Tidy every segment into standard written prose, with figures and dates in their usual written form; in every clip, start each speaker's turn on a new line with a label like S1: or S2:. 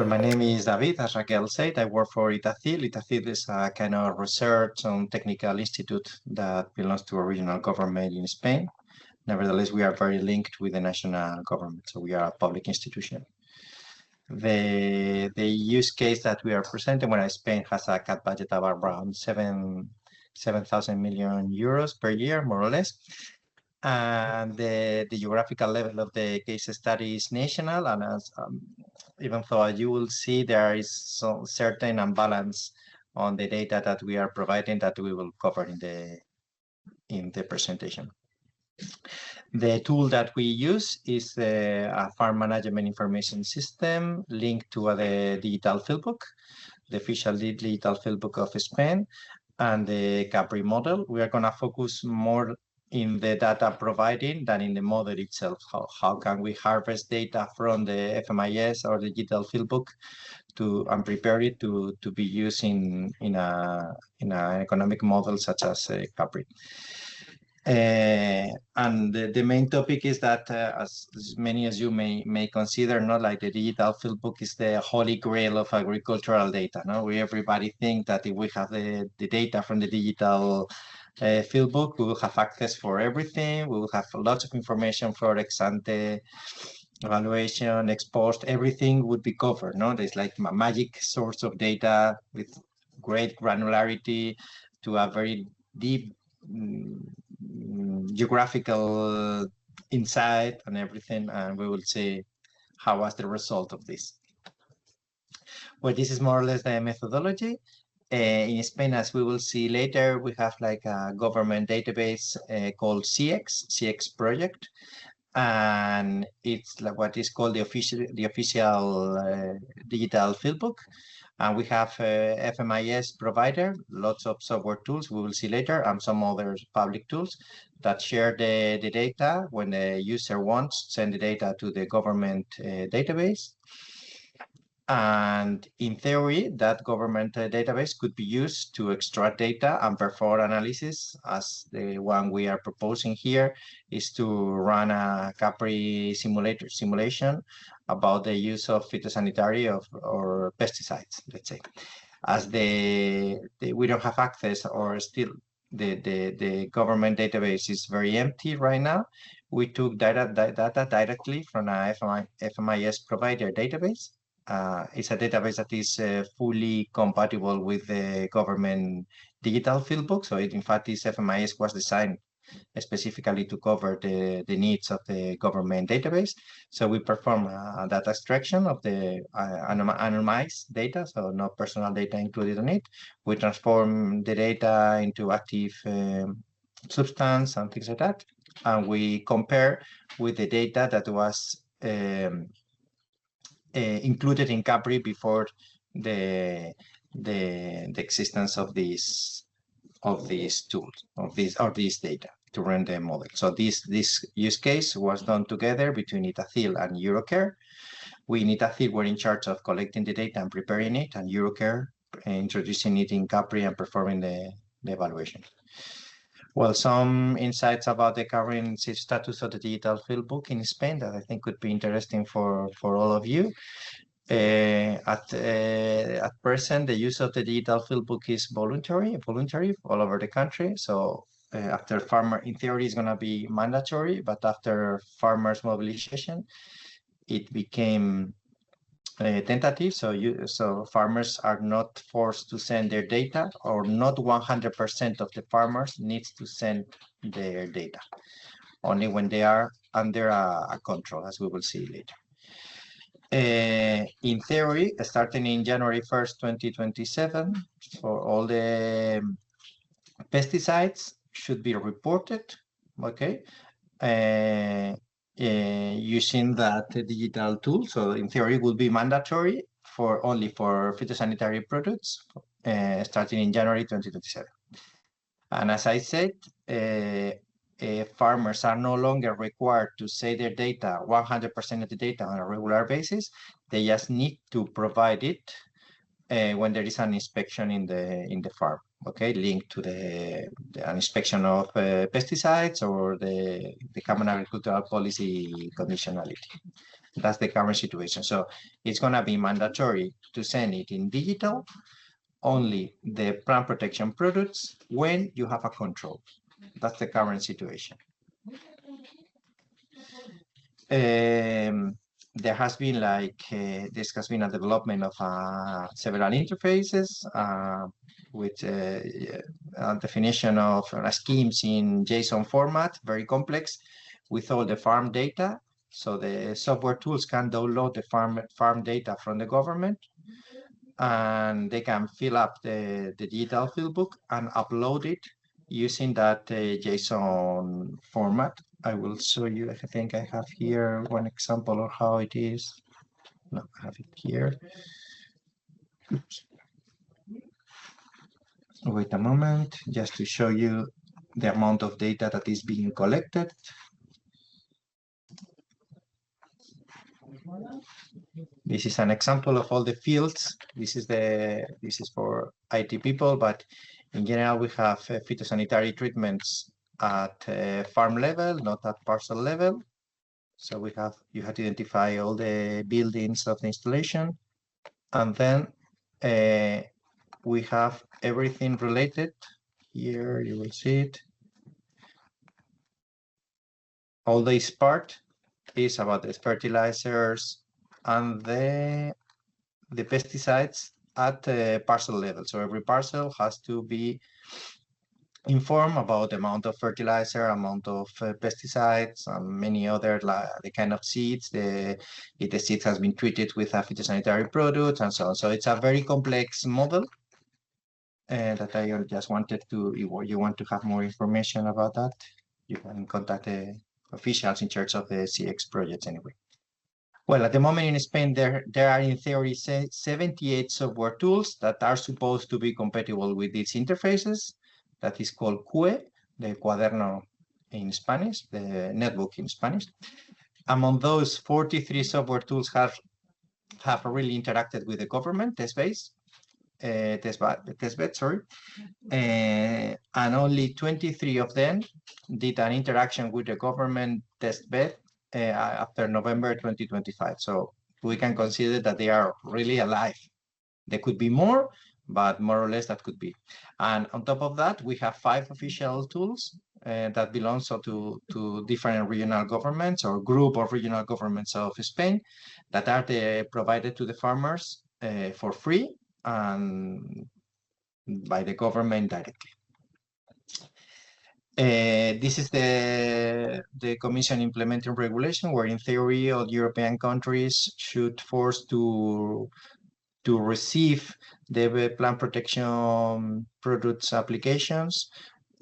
S1: My name is David, as Raquel said. I work for ITACyL. ITACyL is a kind of research and technical institute that belongs to a regional government in Spain. Nevertheless, we are very linked with the national government, so we are a public institution. The use case that we are presenting, when Spain has a CAP budget of around 7,000 million euros per year, more or less. And the geographical level of the case study is national, and as even though you will see there is some certain imbalance on the data that we are providing that we will cover in the presentation. The tool that we use is a farm management information system linked to the digital field book, the official digital field book of Spain, and the CAPRI model. We are going to focus more in the data providing than in the model itself. How can we harvest data from the FMIS or the digital field book and prepare it to be used in an economic model such as CAPRI. And the main topic is that, as many as you may consider, not like the digital field book is the holy grail of agricultural data. No, everybody think that if we have the data from the digital field book, we will have access for everything. We will have lots of information for ex-ante evaluation, ex post, everything would be covered. No, there's like a magic source of data with great granularity to a very deep geographical insight and everything, and we will see how was the result of this. Well, this is more or less the methodology. In Spain, as we will see later, we have like a government database called CX project, and it's like what is called the official digital field book. And we have FMIS provider, lots of software tools we will see later, and some other public tools that share the data when the user wants, send the data to the government database. And in theory, that government database could be used to extract data and perform analysis, as the one we are proposing here is to run a CAPRI simulation about the use of phytosanitary or pesticides, let's say. As we don't have access, or still the government database is very empty right now, we took data directly from a FMIS provider database. It's a database that is fully compatible with the government digital field book. So in fact, this FMIS was designed specifically to cover the needs of the government database. So we perform a data extraction of the anonymized data, so no personal data included in it. We transform the data into active substance and things like that. And we compare with the data that was included in CAPRI before the existence of these tools, of this data to run the model. So this use case was done together between ITACyL and Eurocare. We in ITACyL were in charge of collecting the data and preparing it, and Eurocare introducing it in CAPRI and performing the evaluation. Well, some insights about the current status of the digital field book in Spain that I think could be interesting for all of you. At present, the use of the digital field book is voluntary all over the country. So after farmer, in theory, it's going to be mandatory, but after farmers' mobilization, it became tentative. So farmers are not forced to send their data, or not 100% of the farmers needs to send their data, only when they are under a control, as we will see later. In theory, starting in January 1st, 2027, for all the pesticides should be reported, okay, using that digital tool. So in theory, it will be mandatory only for phytosanitary products, starting in January 2027. And as I said, farmers are no longer required to say their data, 100% of the data on a regular basis. They just need to provide it when there is an inspection in the farm, okay, linked to an inspection of pesticides or the Common Agricultural Policy conditionality. That's the current situation. So it's going to be mandatory to send it in digital, only the plant protection products when you have a control. That's the current situation. There has been this has been a development of several interfaces with a definition of schemes in JSON format, very complex, with all the farm data. So the software tools can download the farm data from the government, and they can fill up the digital field book and upload it using that JSON format. I will show you. I think I have here one example of how it is. No, I have it here. Oops. Wait a moment, just to show you the amount of data that is being collected. This is an example of all the fields. This is for IT people, but in general, we have phytosanitary treatments at farm level, not at parcel level. So you have to identify all the buildings of the installation, and then we have everything related. Here you will see it. All this part is about the fertilizers and the pesticides at parcel level. So every parcel has to be informed about the amount of fertilizer, amount of pesticides, and many other the kind of seeds, if the seed has been treated with a phytosanitary product, and so on. So it's a very complex model that I just wanted to, if you want to have more information about that, you can contact the officials in charge of the CX projects anyway. Well, at the moment in Spain, there are in theory 78 software tools that are supposed to be compatible with these interfaces. That is called CUE, the cuaderno in Spanish, the netbook in Spanish. Among those, 43 software tools have really interacted with the government testbed, sorry, and only 23 of them did an interaction with the government testbed after November 2025. So we can consider that they are really alive. There could be more, but more or less that could be. And on top of that, we have 5 official tools that belong to different regional governments or group of regional governments of Spain that are provided to the farmers for free and by the government directly. This is the Commission implementing regulation, where in theory all European countries should force to receive the plant protection products applications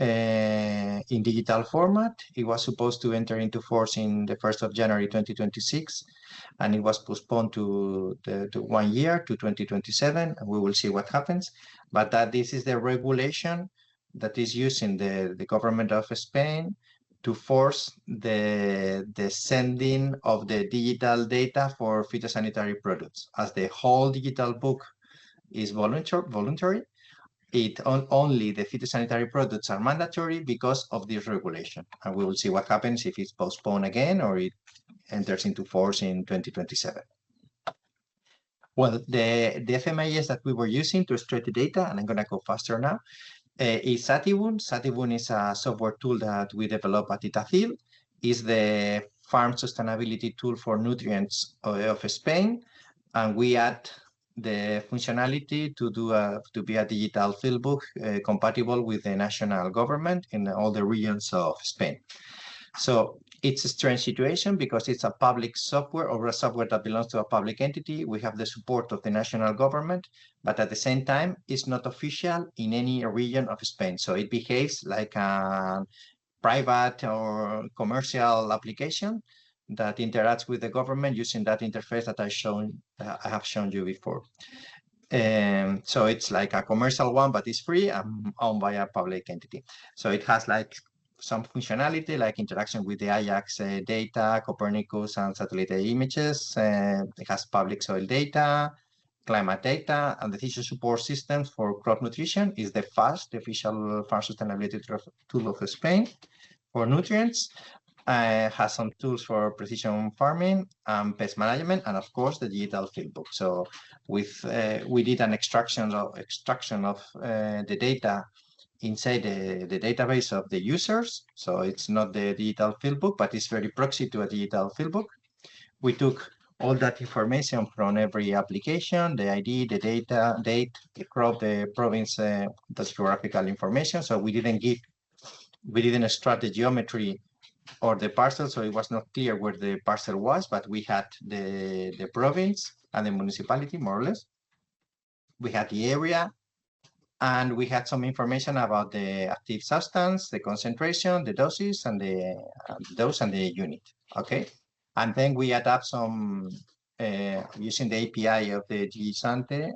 S1: in digital format. It was supposed to enter into force in the 1st of January 2026, and it was postponed to 1 year to 2027, and we will see what happens. But this is the regulation that is using the government of Spain to force the sending of the digital data for phytosanitary products. As the whole digital book is voluntary, only the phytosanitary products are mandatory because of this regulation. And we will see what happens if it's postponed again or it enters into force in 2027. Well, the FMIS that we were using to extract the data, and I'm going to go faster now, is Satibun. Satibun is a software tool that we developed at ITACyL. It's the farm sustainability tool for nutrients of Spain, and we add the functionality to be a digital field book compatible with the national government in all the regions of Spain. So it's a strange situation because it's a public software or a software that belongs to a public entity. We have the support of the national government, but at the same time, it's not official in any region of Spain. So it behaves like a private or commercial application that interacts with the government using that interface that I have shown you before. So it's like a commercial one, but it's free and owned by a public entity. So it has like some functionality like interaction with the Ajax data, Copernicus and satellite images. It has public soil data, climate data, and decision support systems for crop nutrition. Is the FAST, the official farm sustainability tool of Spain for nutrients. has some tools for precision farming and pest management, and of course the digital fieldbook. So with we did an extraction of the data inside the database of the users. So it's not the digital fieldbook, but it's very proxy to a digital fieldbook. We took all that information from every application, the ID, the data, date, the crop, the province, the geographical information. So we didn't extract the geometry or the parcel, so it was not clear where the parcel was, but we had the province and the municipality, more or less. We had the area, and we had some information about the active substance, the concentration, the doses, and the dose and the unit. Okay, and then we adapt some using the API of the Gisante.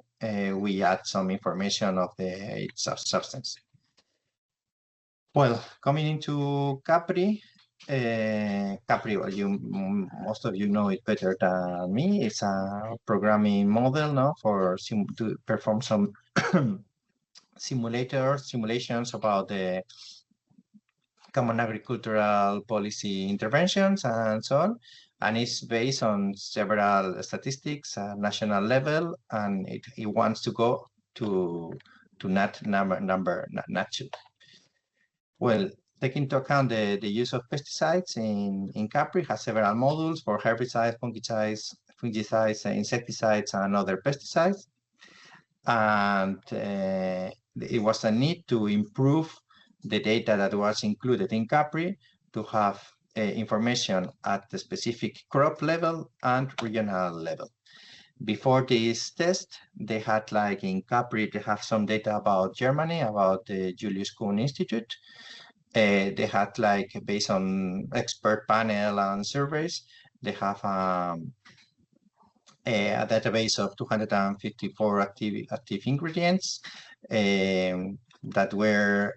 S1: We add some information of the substance. Well, coming into CAPRI. CAPRI, well, most of you know it better than me. It's a programming model, no, to perform some simulations about the common agricultural policy interventions and so on. And it's based on several statistics at national level, and it wants to go to NAT number. Well, take into account the use of pesticides in CAPRI has several modules for herbicides, fungicides, insecticides, and other pesticides. And it was a need to improve the data that was included in CAPRI to have information at the specific crop level and regional level. Before this test, they had, like in CAPRI, they have some data about Germany, about the Julius Kuhn Institute. They had, like, based on expert panel and surveys, they have a database of 254 active ingredients that were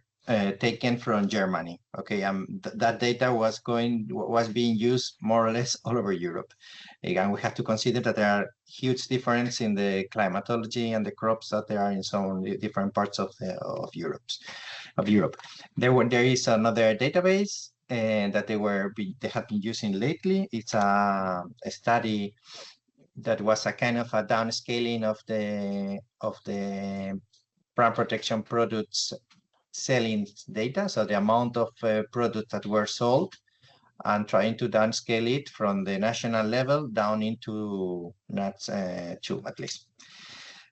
S1: taken from Germany. Okay, that data was being used more or less all over Europe. Again, we have to consider that there are huge differences in the climatology and the crops that there are in some different parts of Europe. There is another database that they have been using lately. It's a study that was a kind of a downscaling of the plant protection products selling data, so the amount of products that were sold, and trying to downscale it from the national level down into NATS 2 at least.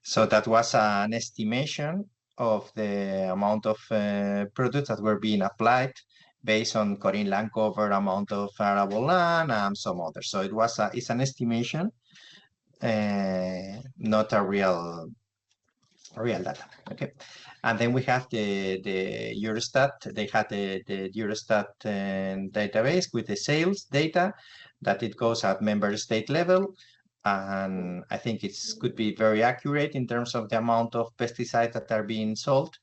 S1: So that was an estimation of the amount of products that were being applied based on cutting land cover, amount of arable land, and some others. So it's an estimation, not a real data. Okay, and then we have the Eurostat. They had the Eurostat database with the sales data that it goes at member state level, and I think it could be very accurate in terms of the amount of pesticides that are being sold,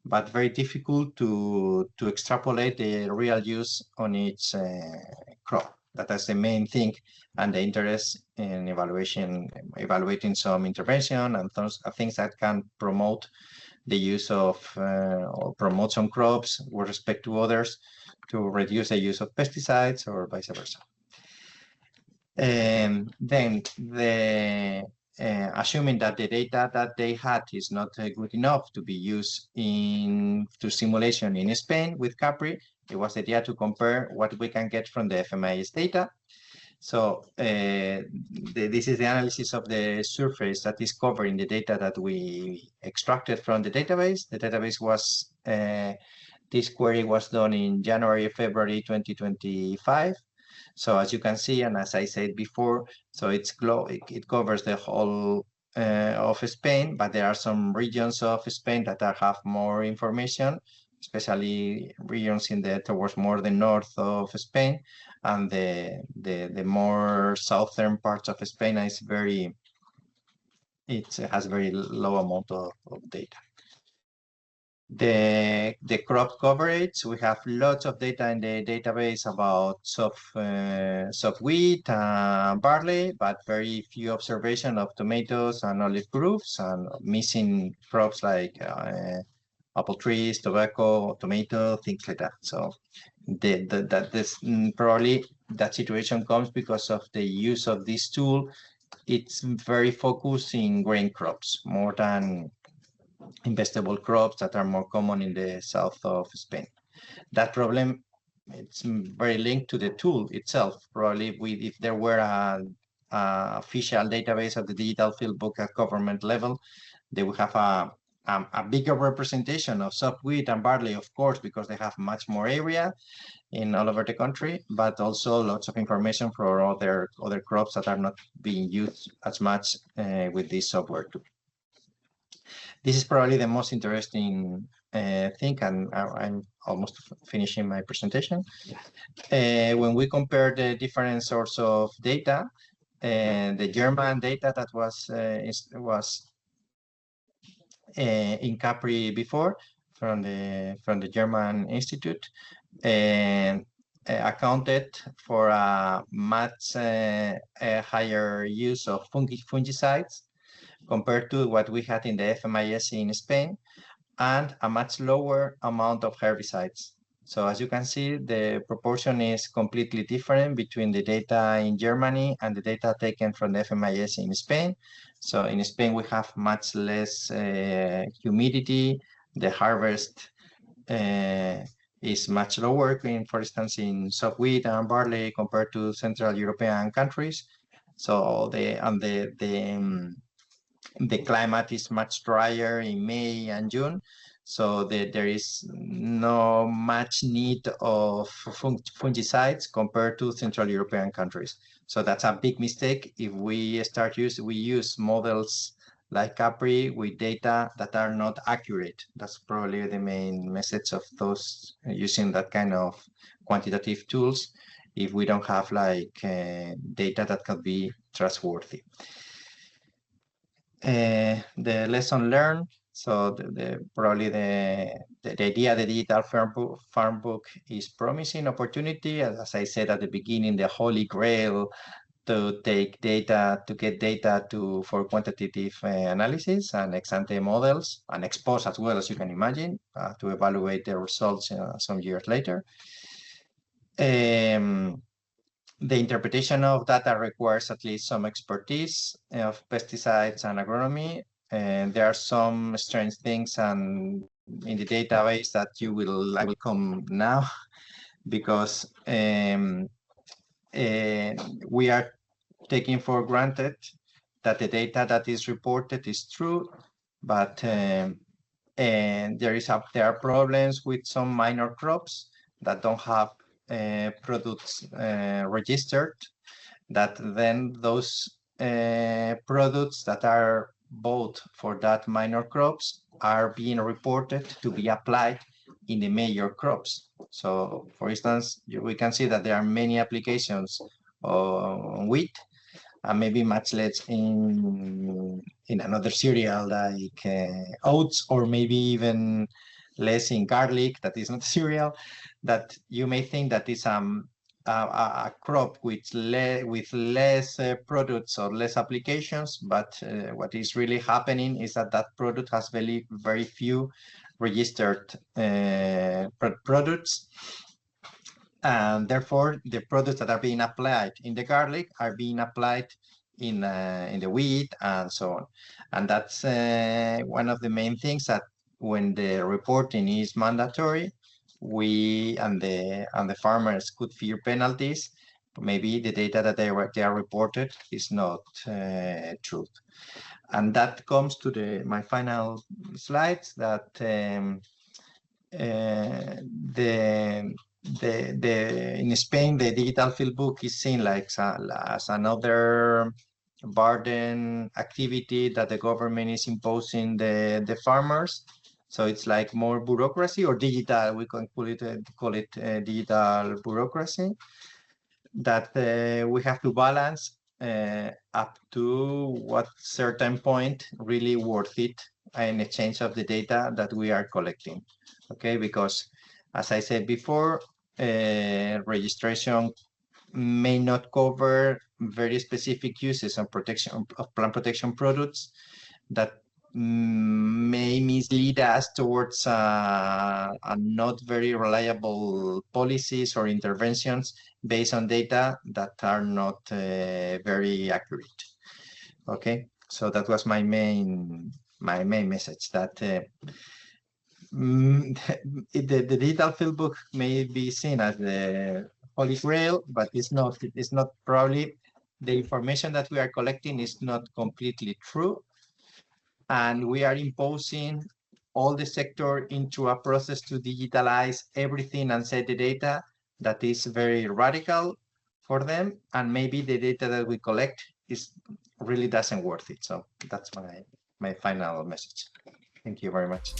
S1: but very difficult to extrapolate the real use on each crop. That's the main thing, and the interest in evaluating some intervention and things that can promote the use of or promote some crops with respect to others to reduce the use of pesticides or vice versa. Then assuming that the data that they had is not good enough to be used to simulation in Spain with CAPRI, it was the idea to compare what we can get from the FMIS data. So this is the analysis of the surface that is covering the data that we extracted from the database. The database was, this query was done in January, February 2025. So as you can see, and as I said before, so it covers the whole of Spain, but there are some regions of Spain that have more information, especially regions towards more the north of Spain, and the more southern parts of Spain it has very low amount of data. The crop coverage, we have lots of data in the database about soft wheat and barley, but very few observation of tomatoes and olive groves, and missing crops like apple trees, tobacco, tomato, things like that. So probably that situation comes because of the use of this tool. It's very focused in grain crops more than in vegetable crops that are more common in the south of Spain. That problem, it's very linked to the tool itself. Probably if there were a official database of the digital field book at government level, they would have a bigger representation of soft wheat and barley, of course, because they have much more area in all over the country, but also lots of information for other crops that are not being used as much with this software tool. This is probably the most interesting thing, and I'm almost finishing my presentation. When we compare the different sources of data, the German data that was in CAPRI before from the German Institute, and accounted for a much higher use of fungicides compared to what we had in the FMIS in Spain, and a much lower amount of herbicides. So as you can see, the proportion is completely different between the data in Germany and the data taken from the FMIS in Spain. So in Spain, we have much less humidity. The harvest is much lower, for instance, in soft wheat and barley compared to Central European countries. So the climate is much drier in May and June, so there is no much need of fungicides compared to Central European countries. So that's a big mistake if we use models like CAPRI with data that are not accurate. That's probably the main message of those using that kind of quantitative tools, if we don't have like data that can be trustworthy. The lesson learned. So probably the idea of the digital farm book is promising opportunity. As I said at the beginning, the holy grail to get data for quantitative analysis and ex-ante models, and ex-post as well, as you can imagine, to evaluate the results some years later. The interpretation of data requires at least some expertise of pesticides and agronomy. And there are some strange things in the database that I will come now, because we are taking for granted that the data that is reported is true, but and there are problems with some minor crops that don't have products registered, that then those products that are bought for that minor crops are being reported to be applied in the major crops. So for instance, we can see that there are many applications on wheat, and maybe much less in another cereal like oats, or maybe even less in garlic, that is not cereal, that you may think that is a crop with less products or less applications, but what is really happening is that product has very few registered products, and therefore the products that are being applied in the garlic are being applied in the wheat and so on. And that's one of the main things, that when the reporting is mandatory, we and the farmers could fear penalties. Maybe the data that they are reported is not true. And that comes to my final slides, that in Spain, the digital field book is seen like as another burden activity that the government is imposing the farmers. So it's like more bureaucracy, or digital, we can call it digital bureaucracy, that we have to balance up to what certain point really worth it in exchange of the data that we are collecting. Okay, because as I said before, registration may not cover very specific uses of plant protection products that may mislead us towards a not very reliable policies or interventions based on data that are not very accurate. Okay, so that was my main message, that the digital field book may be seen as the holy grail, but it's not. It's not. Probably the information that we are collecting is not completely true, and we are imposing all the sector into a process to digitalize everything and set the data that is very radical for them, and maybe the data that we collect is really doesn't worth it. So that's my final message. Thank you very much.